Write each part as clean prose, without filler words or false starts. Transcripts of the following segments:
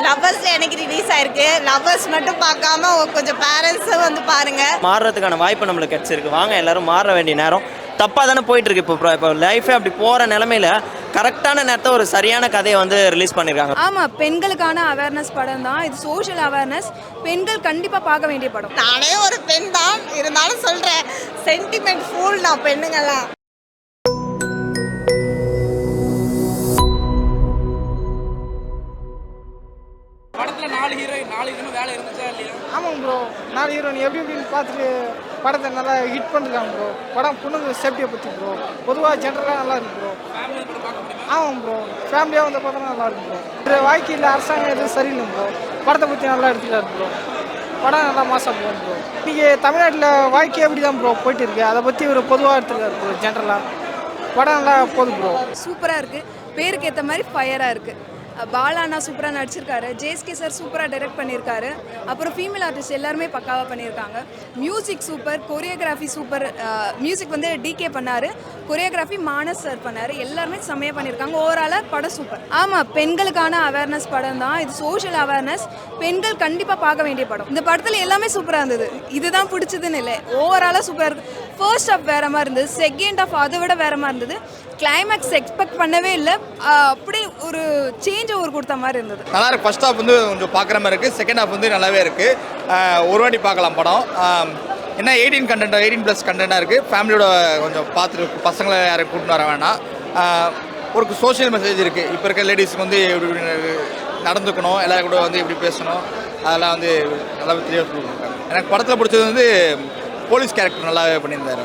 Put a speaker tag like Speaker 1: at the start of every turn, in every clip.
Speaker 1: லவ்வர்ஸ்ல எனக்கு ரிலீஸ் ஆயிருக்கு. லவ்வர்ஸ் மட்டும் பார்க்காம கொஞ்சம் பேரண்ட்ஸும் வந்து பாருங்க.
Speaker 2: மாறுறதுக்கான வாய்ப்பு நம்மளுக்கு கிடைச்சிருக்கு. வாங்க எல்லாரும் மாற வேண்டிய நேரம். தப்பாக தானே போயிட்டு இருக்கு. இப்போ லைஃபே அப்படி போகிற நிலமையில கரெக்டான நேரத்தை ஒரு சரியான கதையை வந்து ரிலீஸ் பண்ணியிருக்காங்க.
Speaker 3: ஆமாம், பெண்களுக்கான அவேர்னஸ் படம் தான் இது. சோஷியல் அவேர்னஸ், பெண்கள் கண்டிப்பாக பார்க்க வேண்டிய படம்.
Speaker 1: நானே ஒரு பெண் தான், இருந்தாலும் சொல்கிறேன், சென்டிமெண்ட் ஃபுல் தான் பெண்ணுங்கெல்லாம்.
Speaker 4: படத்தில் 4 ஹீரோயின் வேலை இருந்துச்சா இல்லையா?
Speaker 5: ஆமாங்க ப்ரோ, 4 ஹீரோயின் எப்படி எப்படின்னு பார்த்துட்டு படத்தை நல்லா ஹிட் பண்ணிருக்காங்க ப்ரோ. படம் பொண்ணுங்க சேஃப்டியை பற்றி ப்ரோ, பொதுவாக ஜென்ரலாக நல்லா இருக்கு ப்ரோ. ஆமாம் ப்ரோ, ஃபேமிலியாக வந்து பார்த்தா நல்லா இருக்கு ப்ரோ. இது வாழ்க்கையில் அரசாங்கம் எதுவும் சரியில்லை ப்ரோ, படத்தை பற்றி நல்லா எடுத்துக்காரு ப்ரோ. படம் நல்லா மாசாக போகும் ப்ரோ. இன்றைக்கி தமிழ்நாட்டில் வாழ்க்கை எப்படி தான் ப்ரோ போயிட்டு இருக்கு, அதை பற்றி ஒரு பொதுவாக எடுத்துக்காரு ப்ரோ. ஜென்ரலாக படம் நல்லா போகுது ப்ரோ.
Speaker 3: சூப்பராக இருக்குது, பேருக்கு ஏற்ற மாதிரி ஃபயராக இருக்குது. பாலா அண்ணா சூப்பராக நடிச்சிருக்காரு, ஜேஎஸ்கே சார் சூப்பராக டைரக்ட் பண்ணியிருக்காரு. அப்புறம் ஃபீமேல் ஆர்டிஸ்ட் எல்லாருமே பக்காவாக பண்ணியிருக்காங்க. Music super, choreography super. Music வந்து டிகே பண்ணார், கொரியோகிராஃபி மானஸ் சார் பண்ணார். எல்லாருமே செம்மையாக பண்ணியிருக்காங்க. ஓவராலாக படம் சூப்பர். ஆமாம், பெண்களுக்கான அவேர்னஸ் படம் தான் இது. சோஷியல் அவேர்னஸ், பெண்கள் கண்டிப்பாக பார்க்க வேண்டிய படம். இந்த படத்தில் எல்லாமே சூப்பராக இருந்தது. இதுதான் பிடிச்சதுன்னு இல்லை, ஓவராலாக சூப்பராக இருக்குது. ஃபர்ஸ்ட் ஹாஃப் வேறு மாதிரி இருந்தது, செகண்ட் ஹாஃப் அதை விட வேறு மாதிரி இருந்தது. கிளைமேக்ஸ் எக்ஸ்பெக்ட் பண்ணவே இல்லை, அப்படியே ஒரு சேஞ்ச் ஓவர் கொடுத்த மாதிரி இருந்தது.
Speaker 6: நல்லா இருக்கு. ஃபர்ஸ்ட் ஹாஃப் வந்து கொஞ்சம் பார்க்குற மாதிரி இருக்குது, செகண்ட் ஹாஃப் வந்து நல்லாவே இருக்குது. ஒரு வாட்டி பார்க்கலாம் படம். என்ன 18+ கண்டென்ட்டாக இருக்குது. ஃபேமிலியோட கொஞ்சம் பார்த்துட்டு பசங்களை யாரும் கூட்டின்னு வர வேணாம். ஒரு சோஷியல் மெசேஜ் இருக்குது. இப்போ இருக்க லேடிஸ்க்கு வந்து எப்படி நடந்துக்கணும், எல்லாரும் கூட வந்து எப்படி பேசணும், அதெல்லாம் வந்து நல்லாவே தெளிவாக சொல்லியிருக்காங்க. எனக்கு படத்தில் பிடிச்சது வந்து போலீஸ் கேரக்டர் நல்லாவே பண்ணியிருந்தாரு.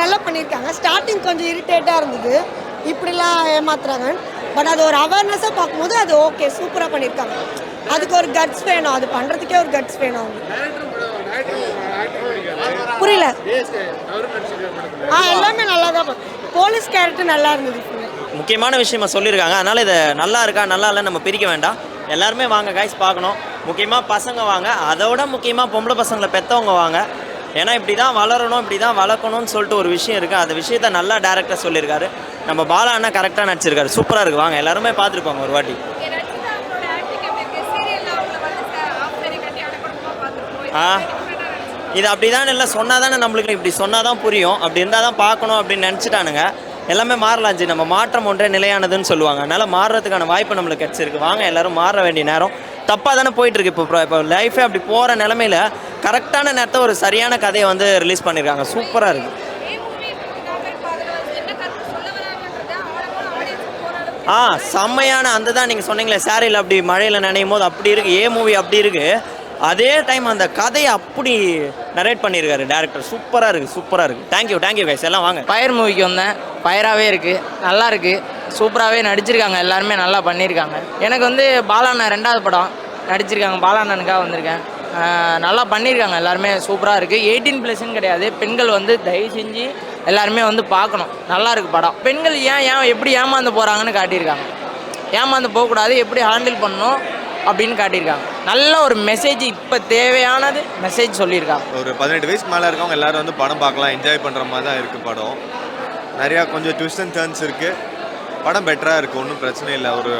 Speaker 1: நல்லா பண்ணியிருக்காங்க. ஸ்டார்டிங் கொஞ்சம் இரிட்டேட்டாக இருந்தது, இப்படிலாம் ஏமாத்துறாங்க. பட் அது ஒரு அவேர்னஸாக பார்க்கும்போது அது ஓகே, சூப்பராக பண்ணியிருக்காங்க. அதுக்கு ஒரு கட்ஸ் வேணும், அது பண்ணுறதுக்கே ஒரு கட்ஸ் வேணும். புரியல. எல்லாமே நல்லா தான். போலீஸ் கேரக்டர் நல்லா இருந்தது.
Speaker 2: முக்கியமான விஷயமா சொல்லியிருக்காங்க. அதனால் இதை நல்லா இருக்கா நல்லா இல்லை நம்ம பிரிக்க வேண்டாம். எல்லாருமே வாங்க கைஸ் பார்க்கணும். முக்கியமாக பசங்க வாங்க, அதோட முக்கியமாக பொம்பளை பசங்களை பெற்றவங்க வாங்க. ஏன்னா இப்படி தான் வளரணும், இப்படி தான் வளர்க்கணும்னு சொல்லிட்டு ஒரு விஷயம் இருக்குது. அந்த விஷயத்த நல்லா டேரக்டாக சொல்லியிருக்காரு. நம்ம பாலா அண்ணா கரெக்டாக நடிச்சிருக்காரு, சூப்பராக இருக்குது. வாங்க எல்லாருமே பார்த்துருப்பாங்க ஒரு வாட்டி. இது அப்படி தான் இல்லை, சொன்னால் தானே நம்மளுக்கு, இப்படி சொன்னால் தான் புரியும். அப்படி இருந்தால் தான் பார்க்கணும் அப்படின்னு நினச்சிட்டானுங்க. எல்லாமே மாறலாச்சு, நம்ம மாற்றம் ஒன்றே நிலையானதுன்னு சொல்லுவாங்க. அதனால் மாறுறதுக்கான வாய்ப்பு நம்மளுக்கு கிடச்சிருக்கு. வாங்க எல்லோரும் மாற வேண்டிய நேரம். தப்பாக தானே போயிட்டுருக்கு. இப்போ லைஃபே அப்படி போகிற நிலமையில கரெக்டான நேரத்தை ஒரு சரியான கதையை வந்து ரிலீஸ் பண்ணியிருக்காங்க. சூப்பராக இருக்குது. செம்மையான அந்த தான் நீங்கள் சொன்னீங்களே, சாரியில் அப்படி மழையில் நினையும் போது அப்படி இருக்குது. மூவி அப்படி இருக்குது. அதே டைம் அந்த கதையை அப்படி நரேட் பண்ணியிருக்காரு டேரக்டர். சூப்பராக இருக்குது. தேங்க்யூ கைஸ், எல்லாம் வாங்க.
Speaker 7: ஃபயர் மூவிக்கு வந்தேன், ஃபயராகவே இருக்குது, நல்லா இருக்குது, சூப்பராகவே நடிச்சிருக்காங்க. எல்லாருமே நல்லா பண்ணியிருக்காங்க. எனக்கு வந்து பாலாண்ணா 2வது படம் நடிச்சிருக்காங்க, பாலாண்ணனுக்காக வந்திருக்கேன். நல்லா பண்ணியிருக்காங்க, எல்லாருமே சூப்பராக இருக்குது. 18+ன்னு கிடையாது, பெண்கள் வந்து தயவு செஞ்சு எல்லாருமே வந்து பார்க்கணும். நல்லா இருக்குது படம். பெண்கள் எப்படி ஏமாந்து போகிறாங்கன்னு காட்டியிருக்காங்க. ஏமாந்து போகக்கூடாது, எப்படி ஹேண்டில் பண்ணணும் அப்படின்னு காட்டியிருக்காங்க. நல்ல ஒரு மெசேஜ், இப்போ தேவையானது மெசேஜ் சொல்லியிருக்காங்க.
Speaker 8: ஒரு 18 வயசுக்கு மேலே இருக்கவங்க எல்லோரும் வந்து படம் பார்க்கலாம், என்ஜாய் பண்ணுற மாதிரி தான் இருக்குது படம். நிறையா கொஞ்சம் ட்விஸ்ட் அண்ட் டர்ன்ஸ் இருக்குது. படம் பெட்டராக இருக்குது, ஒன்றும் பிரச்சனை இல்லை. ஒரு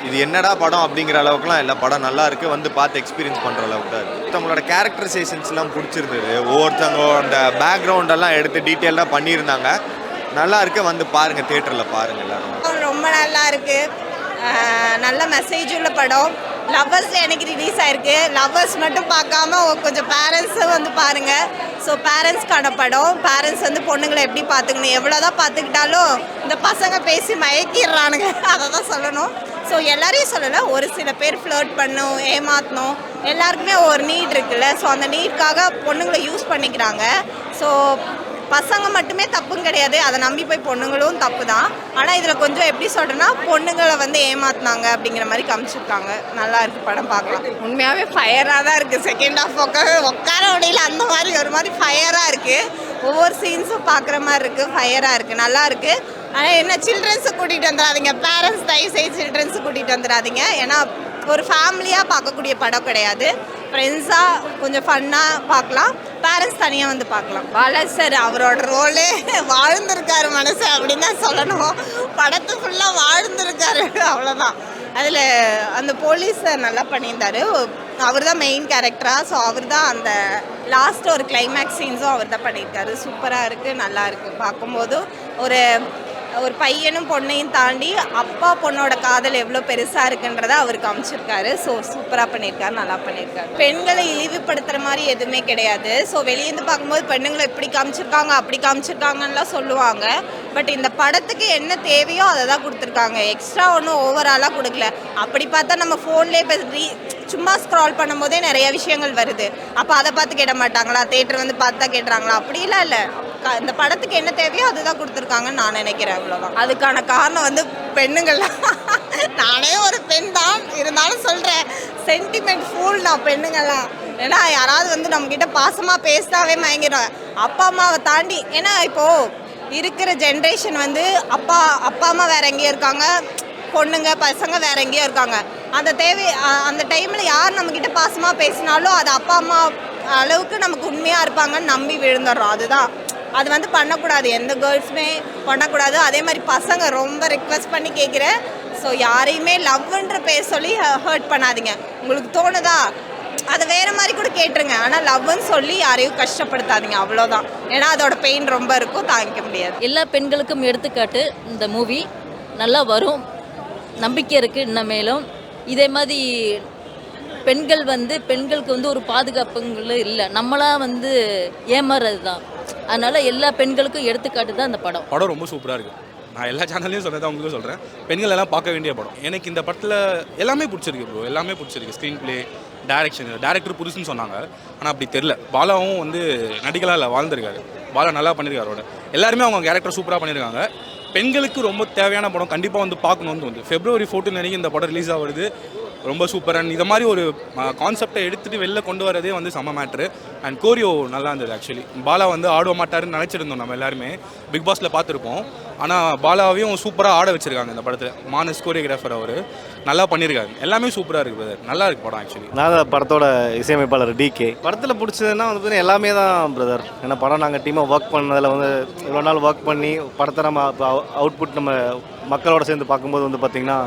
Speaker 8: இது என்னடா படம் அப்படிங்கிற அளவுக்குலாம் இல்லை, படம் நல்லா இருக்குது. வந்து பார்த்து எக்ஸ்பீரியன்ஸ் பண்ணுற அளவுக்கு தான் இருக்குது. ஒருத்தவங்களோட கேரக்டரைசேஷன்ஸ்லாம் பிடிச்சிருந்தது. ஒவ்வொருத்தவங்க அந்த பேக்ரவுண்டெல்லாம் எடுத்து டீட்டெயிலாக பண்ணியிருந்தாங்க. நல்லா இருக்குது, வந்து பாருங்கள், தியேட்டரில் பாருங்கள் எல்லாரும்.
Speaker 1: ரொம்ப நல்லா இருக்குது, நல்ல மெசேஜ் உள்ள படம். லவ்வர்ஸில் எனக்கு ரிலீஸ் ஆயிருக்கு. லவ்வர்ஸ் மட்டும் பார்க்காம கொஞ்சம் பேரண்ட்ஸும் வந்து பாருங்கள். ஸோ பேரண்ட்ஸ்க்கான படம். பேரண்ட்ஸ் வந்து பொண்ணுங்களை எப்படி பார்த்துக்கணும், எவ்வளோதான் பார்த்துக்கிட்டாலும் இந்த பசங்க பேசி மயக்கிடுறானுங்க, அதை தான் சொல்லணும். ஸோ எல்லாரையும் சொல்லலை, ஒரு சில பேர் ஃப்ளர்ட் பண்ணும், ஏமாற்றணும், எல்லாருக்குமே ஒரு நீட் இருக்குல்ல. ஸோ அந்த நீட்காக பொண்ணுங்களை யூஸ் பண்ணிக்கிறாங்க. ஸோ பசங்க மட்டுமே தப்பும் கிடையாது, அதை நம்பி போய் பொண்ணுங்களும் தப்பு தான். ஆனால் இதில் கொஞ்சம் எப்படி சொல்கிறேன்னா, பொண்ணுங்களை வந்து ஏமாத்தினாங்க அப்படிங்கிற மாதிரி காமிச்சிருக்காங்க. நல்லா இருக்குது, படம் பார்க்கலாம். உண்மையாகவே ஃபயராக தான் இருக்குது. செகண்ட் ஹாஃப் உட்கார முடியல, அந்த மாதிரி ஒரு மாதிரி ஃபயராக இருக்குது. ஒவ்வொரு சீன்ஸும் பார்க்குற மாதிரி இருக்குது, ஃபயராக இருக்குது, நல்லா இருக்குது. ஆனால் என்ன, சில்ட்ரன்ஸை கூட்டிகிட்டு வந்துடாதீங்க, பேரண்ட்ஸ் தயவுசெய்து சில்ட்ரன்ஸை கூட்டிகிட்டு வந்துடாதீங்க. ஏன்னா ஒரு ஃபேமிலியாக பார்க்கக்கூடிய படம் கிடையாது. ஃப்ரெண்ட்ஸாக கொஞ்சம் ஃபன்னாக பார்க்கலாம், பேரண்ட்ஸ் தனியாக வந்து பார்க்கலாம். பாலா சார் அவரோட ரோலே வாழ்ந்துருக்காரு மனசு அப்படின்னு தான் சொல்லணும். படத்து ஃபுல்லாக வாழ்ந்துருக்காரு, அவ்வளோதான். அதில் அந்த போலீஸை நல்லா பண்ணியிருந்தாரு. அவர் தான் மெயின் கேரக்டராக. ஸோ அவர் தான் அந்த லாஸ்ட் ஒரு கிளைமேக்ஸ் சீன்ஸும் அவர் தான் பண்ணியிருக்காரு. சூப்பராக இருக்குது, நல்லா இருக்குது. பார்க்கும்போது ஒரு பையனும் பொண்ணையும் தாண்டி அப்பா பொண்ணோட காதல் எவ்வளோ பெருசாக இருக்குன்றதை அவர் காமிச்சிருக்காரு. ஸோ சூப்பராக பண்ணியிருக்காரு, நல்லா பண்ணியிருக்காரு. பெண்களை இழிவுபடுத்துகிற மாதிரி எதுவுமே கிடையாது. ஸோ வெளியேருந்து பார்க்கும்போது பெண்ணுங்களை இப்படி காமிச்சிருக்காங்க அப்படி காமிச்சிருக்காங்கலாம் சொல்லுவாங்க. பட் இந்த படத்துக்கு என்ன தேவையோ அதை தான் கொடுத்துருக்காங்க. எக்ஸ்ட்ரா ஒன்றும் ஓவராலாக கொடுக்கல. அப்படி பார்த்தா நம்ம ஃபோன்லேயே சும்மா ஸ்க்ரால் பண்ணும்போதே நிறைய விஷயங்கள் வருது. அப்போ அதை பார்த்து கேட்ட மாட்டாங்களா? தேட்டர் வந்து பார்த்தா கேட்டுறாங்களா? அப்படிலாம் இல்லை. இந்த படத்துக்கு என்ன தேவையோ அதுதான் கொடுத்துருக்காங்கன்னு நான் நினைக்கிறேன். அவ்வளோதான். அதுக்கான காரணம் வந்து பெண்ணுங்கள்லாம். நானே ஒரு பெண் தான், இருந்தாலும் சொல்கிறேன், சென்டிமெண்ட் ஃபுல் நான் பெண்ணுங்கள்லாம். ஏன்னா யாராவது வந்து நம்மக்கிட்ட பாசமாக பேசினாவே மயங்கிடும். அப்பா அம்மாவை தாண்டி. ஏன்னா இப்போது இருக்கிற ஜென்ரேஷன் வந்து அப்பா அம்மா வேற எங்கேயோ இருக்காங்க, பொண்ணுங்க பசங்க வேற எங்கேயோ இருக்காங்க. அந்த டைமில் யார் நம்மக்கிட்ட பாசமாக பேசினாலும் அது அப்பா அம்மா அளவுக்கு நமக்கு உண்மையாக இருப்பாங்கன்னு நம்பி விழுந்துடுறோம். அதுதான் அது வந்து பண்ணக்கூடாது. எந்த கேர்ள்ஸுமே பண்ணக்கூடாது. அதே மாதிரி பசங்க ரொம்ப ரிக்வெஸ்ட் பண்ணி கேட்குறேன். ஸோ யாரையுமே லவ்ன்ற பேர் சொல்லி ஹர்ட் பண்ணாதீங்க. உங்களுக்கு தோணுதா அதை வேறு மாதிரி கூட கேட்டுருங்க. ஆனால் லவ்னு சொல்லி யாரையும் கஷ்டப்படுத்தாதீங்க. அவ்வளோதான். ஏன்னா அதோட பெயின் ரொம்ப இருக்கும், தாங்கிக்க முடியாது.
Speaker 9: எல்லா பெண்களுக்கும் எடுத்துக்காட்டு இந்த மூவி. நல்லா வரும், நம்பிக்கை இருக்குது. இன்னும் மேலும் இதே மாதிரி பெண்களுக்கு வந்து ஒரு பாதுகாப்புங்களும் இல்லை. நம்மளாக வந்து ஏமாறுறது தான். அதனால் எல்லா பெண்களுக்கும் எடுத்துக்காட்டு தான் இந்த படம்.
Speaker 10: படம் ரொம்ப சூப்பராக இருக்குது. நான் எல்லா சேனல்லையும் சொன்னதான் உங்களுக்கும் சொல்கிறேன். பெண்கள் எல்லாம் பார்க்க வேண்டிய படம். எனக்கு இந்த படத்தில் எல்லாமே பிடிச்சிருக்கு ப்ரோ, எல்லாமே பிடிச்சிருக்கு. ஸ்க்ரீன் பிளே, டேரக்டர் புதுசுன்னு சொன்னாங்க, ஆனால் அப்படி தெரில. பாலாவும் வந்து நடிகளாக இல்லை, வாழ்ந்திருக்காரு. பாலா நல்லா பண்ணியிருக்காரு. அவரோட எல்லாருமே அவங்க கேரக்டர் சூப்பராக பண்ணியிருக்காங்க. பெண்களுக்கு ரொம்ப தேவையான படம், கண்டிப்பாக வந்து பார்க்கணுன்னு வந்து February 14 அன்றைக்கி இந்த படம் ரிலீஸ் ஆகுது. ரொம்ப சூப்பர். அண்ட் இதை மாதிரி ஒரு கான்செப்டை எடுத்துகிட்டு வெளில கொண்டு வரதே வந்து செம்ம மேட்ரு. அண்ட் கோரியோ நல்லா இருந்தது. ஆக்சுவலி பாலா வந்து ஆட மாட்டாருன்னு நினச்சிருந்தோம் நம்ம எல்லாருமே, பிக் பாஸில் பார்த்துருப்போம். ஆனால் பாலாவையும் சூப்பராக ஆட வச்சுருக்காங்க இந்த படத்தில். மானஸ் கோரியோகிராஃபர் அவர் நல்லா பண்ணியிருக்காரு. எல்லாமே சூப்பராக இருக்குது பிரதர், நல்லா இருக்குது படம். ஆக்சுவலி
Speaker 11: நான் படத்தோட இசையமைப்பாளர் டிகே. படத்தில் பிடிச்சதுன்னா வந்து எல்லாமே தான் பிரதர். ஏன்னா படம் நாங்கள் டீமாக ஒர்க் பண்ணதில் வந்து இவ்வளோ நாள் ஒர்க் பண்ணி படத்தை நம்ம அவுட்புட் நம்ம மக்களோட சேர்ந்து பார்க்கும்போது வந்து பார்த்திங்கன்னா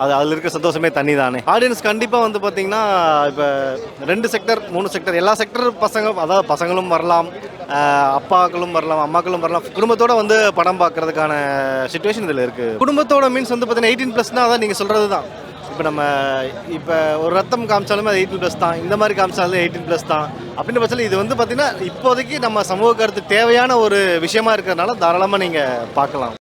Speaker 11: அதில் இருக்க சந்தோஷமே தனி தானே. ஆடியன்ஸ் கண்டிப்பாக வந்து பார்த்திங்கன்னா இப்போ 2 செக்டர் 3 செக்டர் எல்லா செக்டர் அதாவது பசங்களும் வரலாம், அப்பாக்களும் வரலாம், அம்மாக்களும் வரலாம். குடும்பத்தோடு வந்து படம் பார்க்குறதுக்கான சிச்சுவேஷன் இதில் இருக்குது. குடும்பத்தோட மீன்ஸ் வந்து பார்த்திங்கன்னா 18+ அதான் நீங்கள் சொல்கிறது தான். இப்போ ஒரு ரத்தம் காமிச்சாலுமே அது 18+ தான், இந்த மாதிரி காமிச்சாலும் 18+ தான். அப்படின்ற பட்சத்தில் இது வந்து பார்த்திங்கன்னா இப்போதைக்கு நம்ம சமூக கருத்து தேவையான ஒரு விஷயமா இருக்கிறதுனால தாராளமாக நீங்கள் பார்க்கலாம்.